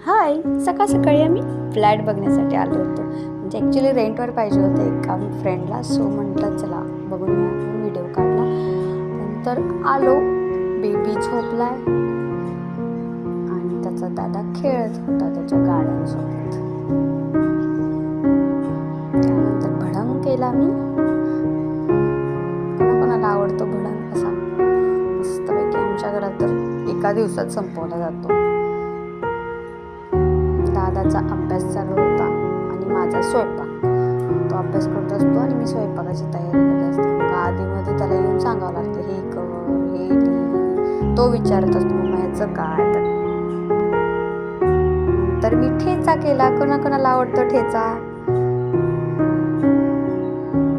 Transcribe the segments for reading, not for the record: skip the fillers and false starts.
हाय, सकाळ सकाळी आम्ही फ्लॅट बघण्यासाठी आलो होतो. म्हणजे ॲक्च्युली रेंटवर पाहिजे होतं एका फ्रेंडला. सो म्हटलं चला बघून व्हिडिओ काढला. नंतर आलो, बेबी झोपलाय आणि त्याचा दादा खेळत होता त्याच्या गाड्यांसोबत. त्यानंतर भडंग केला मी. कोणाकोणाला आवडतो भडंग असा मस्तपैकी. आमच्या घरात तर एका दिवसात संपवला जातो. दादाचा अभ्यास चालू होता आणि माझा स्वयंपाक. तो अभ्यास करत असतो आणि मी स्वयंपाकाची तयारी करत असते. आधीमध्ये त्याला येऊन सांगावं लागतं, हे कर, हे लिह. तो विचारत असतो मग ह्याचं काय. तर मी ठेचा केला. कोणाकोणाला आवडतो ठेचा.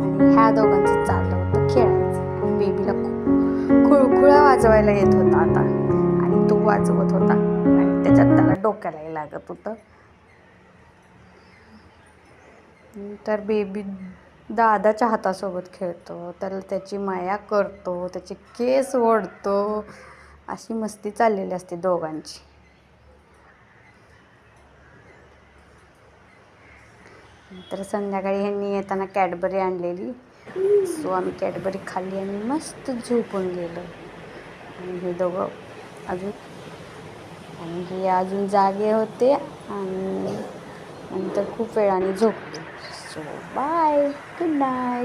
आणि ह्या दोघांचं चाललं होतं खेळायचं. बेबीला खुळखुळा वाजवायला येत होता आता आणि तो वाजवत होता आणि त्याच्यात त्याला डोक्यालाही लागत होतं. तर बेबी दादाच्या हातासोबत खेळतो, त्याला त्याची माया करतो, त्याचे केस ओढतो. अशी मस्ती चाललेली असते दोघांची. तर संध्याकाळी ह्यांनी येताना कॅडबरी आणलेली. सो आम्ही कॅडबरी खाल्ली आणि मस्त झोपून गेलो. आणि हे दोघं अजून जागे होते आणि नंतर खूप वेळाने झोपले. So bye, good night.